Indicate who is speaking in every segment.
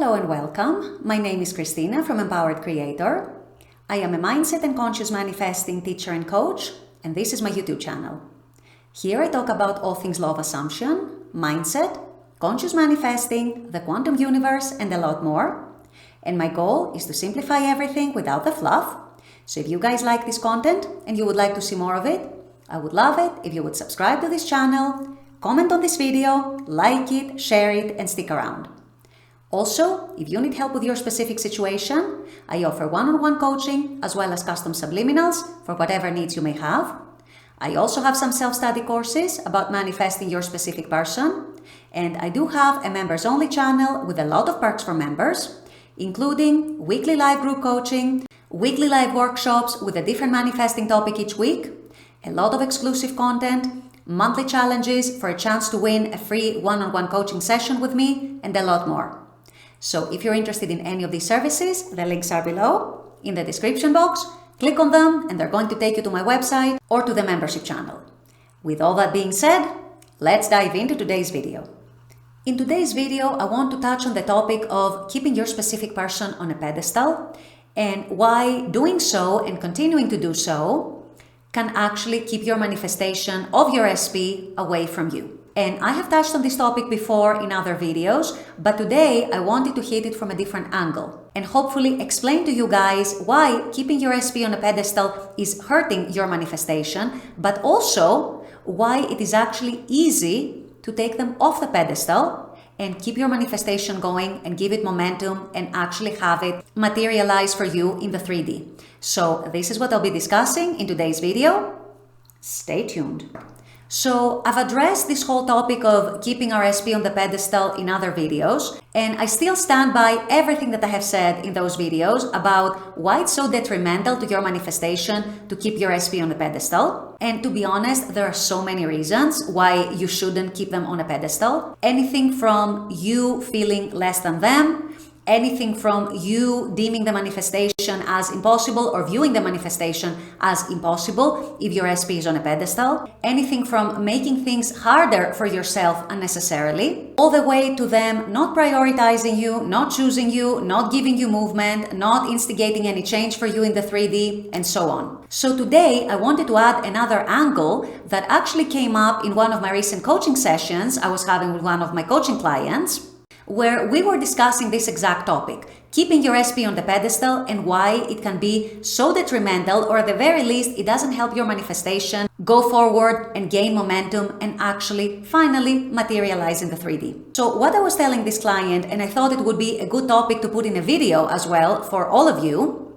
Speaker 1: Hello and welcome. My name is Christina from Empowered Creator. I am a mindset and conscious manifesting teacher and coach, and this is my YouTube channel. Here I talk about all things law of assumption, mindset, conscious manifesting, the quantum universe, and a lot more. And my goal is to simplify everything without the fluff. So if you guys like this content and you would like to see more of it, I would love it if you would subscribe to this channel, comment on this video, like it, share it, and stick around. Also, if you need help with your specific situation, I offer one-on-one coaching as well as custom subliminals for whatever needs you may have. I also have some self-study courses about manifesting your specific person, and I do have a members-only channel with a lot of perks for members, including weekly live group coaching, weekly live workshops with a different manifesting topic each week, a lot of exclusive content, monthly challenges for a chance to win a free one-on-one coaching session with me, and a lot more. So if you're interested in any of these services, the links are below in the description box. Click on them and they're going to take you to my website or to the membership channel. With all that being said, let's dive into today's video. In today's video, I want to touch on the topic of keeping your specific person on a pedestal and why doing so and continuing to do so can actually keep your manifestation of your SP away from you. And I have touched on this topic before in other videos, but today I wanted to hit it from a different angle and hopefully explain to you guys why keeping your SP on a pedestal is hurting your manifestation, but also why it is actually easy to take them off the pedestal and keep your manifestation going and give it momentum and actually have it materialize for you in the 3D. So this is what I'll be discussing in today's video. Stay tuned. So I've addressed this whole topic of keeping our SP on the pedestal in other videos, and I still stand by everything that I have said in those videos about why it's so detrimental to your manifestation to keep your SP on the pedestal. And to be honest, there are so many reasons why you shouldn't keep them on a pedestal. Anything from you feeling less than them, anything from you deeming the manifestation as impossible or viewing the manifestation as impossible if your SP is on a pedestal, anything from making things harder for yourself unnecessarily, all the way to them not prioritizing you, not choosing you, not giving you movement, not instigating any change for you in the 3D, and so on. So today I wanted to add another angle that actually came up in one of my recent coaching sessions I was having with one of my coaching clients, where we were discussing this exact topic, keeping your SP on the pedestal and why it can be so detrimental, or at the very least, it doesn't help your manifestation go forward and gain momentum and actually finally materialize in the 3D. So what I was telling this client, and I thought it would be a good topic to put in a video as well for all of you,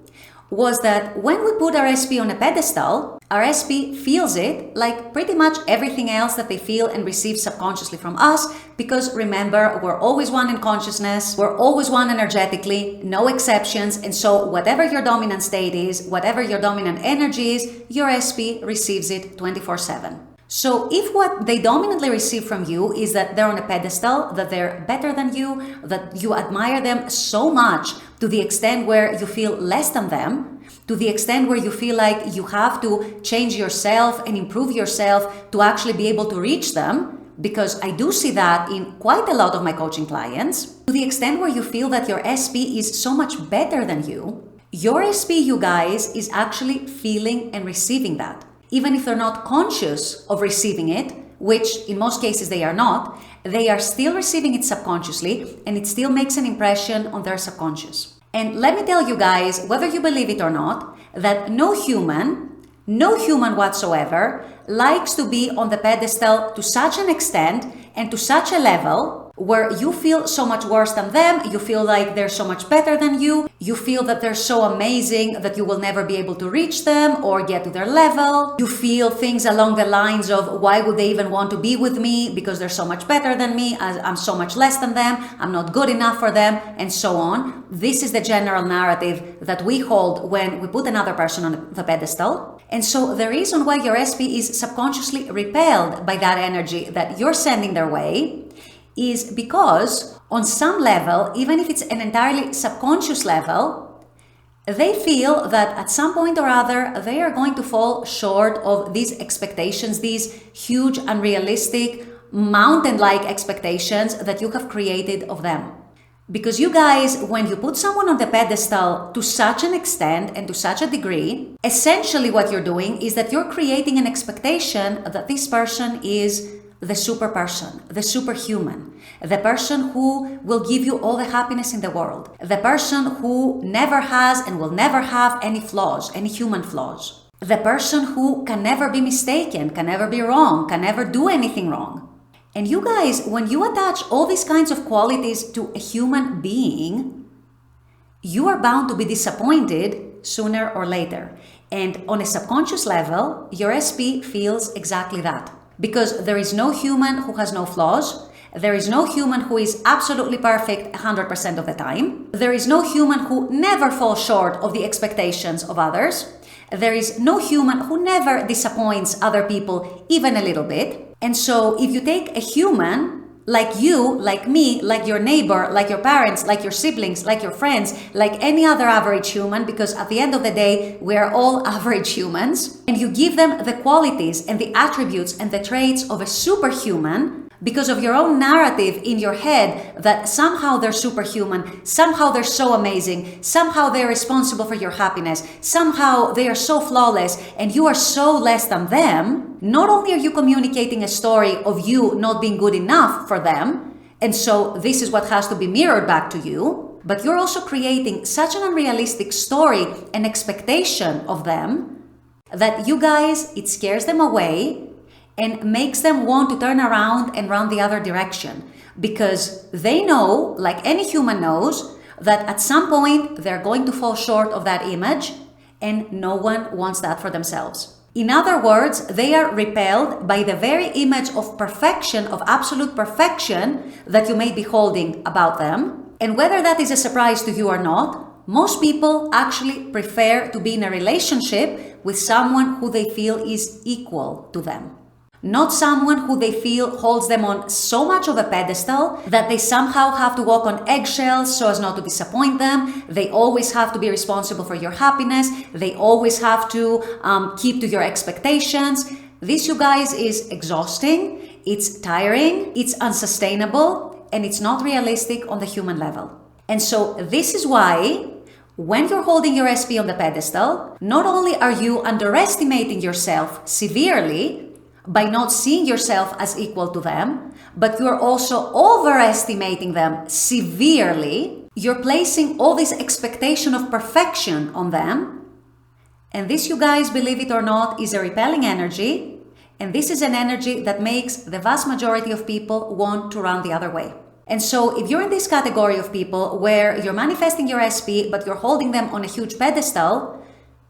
Speaker 1: was that when we put our SP on a pedestal, our SP feels it like pretty much everything else that they feel and receive subconsciously from us, because remember, we're always one in consciousness, we're always one energetically, no exceptions, and so whatever your dominant state is, whatever your dominant energy is, your SP receives it 24/7. So if what they dominantly receive from you is that they're on a pedestal, that they're better than you, that you admire them so much to the extent where you feel less than them, to the extent where you feel like you have to change yourself and improve yourself to actually be able to reach them, because I do see that in quite a lot of my coaching clients, to the extent where you feel that your SP is so much better than you, your SP, you guys, is actually feeling and receiving that. Even if they're not conscious of receiving it, which in most cases they are not, they are still receiving it subconsciously, and it still makes an impression on their subconscious. And let me tell you guys, whether you believe it or not, that no human whatsoever likes to be on the pedestal to such an extent and to such a level where you feel so much worse than them, you feel like they're so much better than you feel that they're so amazing that you will never be able to reach them or get to their level, you feel things along the lines of why would they even want to be with me because they're so much better than me, I'm so much less than them, I'm not good enough for them, and so on. This is the general narrative that we hold when we put another person on the pedestal. And so the reason why your SP is subconsciously repelled by that energy that you're sending their way is because on some level, even if it's an entirely subconscious level, they feel that at some point or other, they are going to fall short of these expectations, these huge, unrealistic, mountain-like expectations that you have created of them. Because you guys, when you put someone on the pedestal to such an extent and to such a degree, essentially what you're doing is that you're creating an expectation that this person is the super person, the superhuman, the person who will give you all the happiness in the world, the person who never has and will never have any flaws, any human flaws, the person who can never be mistaken, can never be wrong, can never do anything wrong. And you guys, when you attach all these kinds of qualities to a human being, you are bound to be disappointed sooner or later. And on a subconscious level, your SP feels exactly that. Because there is no human who has no flaws. There is no human who is absolutely perfect 100% of the time. There is no human who never falls short of the expectations of others. There is no human who never disappoints other people even a little bit. And so if you take a human like you, like me, like your neighbor, like your parents, like your siblings, like your friends, like any other average human, because at the end of the day, we are all average humans, and you give them the qualities and the attributes and the traits of a superhuman, because of your own narrative in your head that somehow they're superhuman, somehow they're so amazing, somehow they're responsible for your happiness, somehow they are so flawless and you are so less than them, not only are you communicating a story of you not being good enough for them, and so this is what has to be mirrored back to you, but you're also creating such an unrealistic story and expectation of them that you guys, it scares them away and makes them want to turn around and run the other direction, because they know, like any human knows, that at some point they're going to fall short of that image, and no one wants that for themselves. In other words, they are repelled by the very image of perfection, of absolute perfection that you may be holding about them. And whether that is a surprise to you or not, most people actually prefer to be in a relationship with someone who they feel is equal to them. Not someone who they feel holds them on so much of a pedestal that they somehow have to walk on eggshells so as not to disappoint them. They always have to be responsible for your happiness. They always have to keep to your expectations. This, you guys, is exhausting. It's tiring. It's unsustainable. And it's not realistic on the human level. And so this is why when you're holding your SP on the pedestal, not only are you underestimating yourself severely by not seeing yourself as equal to them, but you're also overestimating them severely. You're placing all this expectation of perfection on them. And this, you guys, believe it or not, is a repelling energy. And this is an energy that makes the vast majority of people want to run the other way. And so if you're in this category of people where you're manifesting your SP, but you're holding them on a huge pedestal,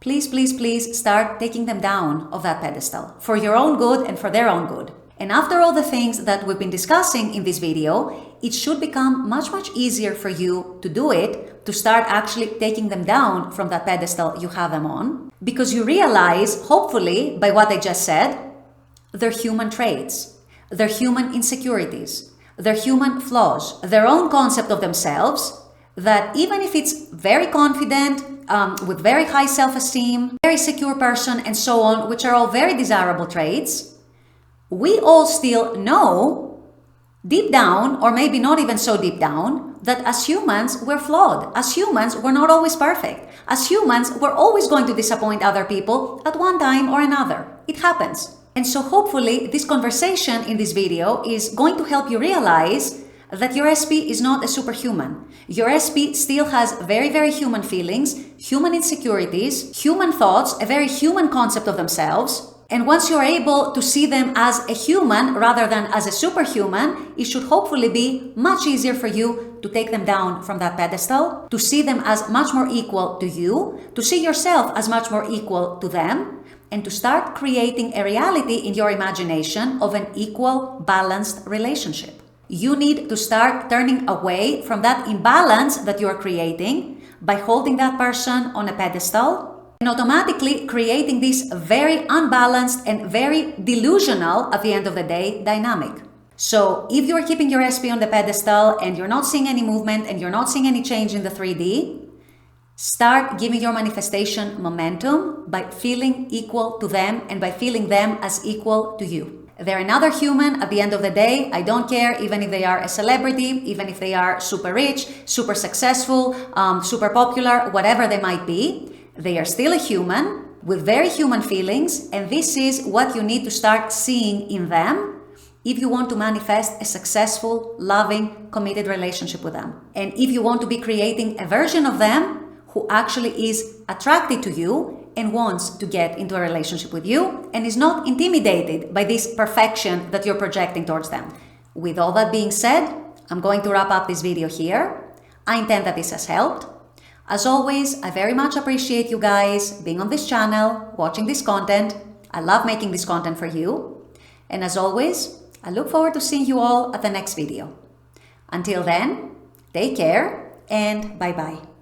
Speaker 1: please, please, please start taking them down of that pedestal for your own good and for their own good. And after all the things that we've been discussing in this video, it should become much, much easier for you to do it, to start actually taking them down from that pedestal you have them on, because you realize, hopefully, by what I just said, their human traits, their human insecurities, their human flaws, their own concept of themselves, that even if it's very confident, with very high self-esteem, very secure person, and so on, which are all very desirable traits, we all still know deep down, or maybe not even so deep down, that as humans, we're flawed. As humans, we're not always perfect. As humans, we're always going to disappoint other people at one time or another. It happens. And so hopefully this conversation in this video is going to help you realize that your SP is not a superhuman. Your SP still has very, very human feelings, human insecurities, human thoughts, a very human concept of themselves. And once you're able to see them as a human rather than as a superhuman, it should hopefully be much easier for you to take them down from that pedestal, to see them as much more equal to you, to see yourself as much more equal to them, and to start creating a reality in your imagination of an equal, balanced relationship. You need to start turning away from that imbalance that you are creating by holding that person on a pedestal and automatically creating this very unbalanced and very delusional, at the end of the day, dynamic. So if you're keeping your SP on the pedestal and you're not seeing any movement and you're not seeing any change in the 3D, start giving your manifestation momentum by feeling equal to them and by feeling them as equal to you. They're another human at the end of the day. I don't care, even if they are a celebrity, even if they are super rich, super successful, super popular, whatever they might be. They are still a human with very human feelings, and this is what you need to start seeing in them if you want to manifest a successful, loving, committed relationship with them. And if you want to be creating a version of them who actually is attracted to you and wants to get into a relationship with you and is not intimidated by this perfection that you're projecting towards them. With all that being said, I'm going to wrap up this video here. I intend that this has helped. As always, I very much appreciate you guys being on this channel, watching this content. I love making this content for you. And as always, I look forward to seeing you all at the next video. Until then, take care and bye-bye.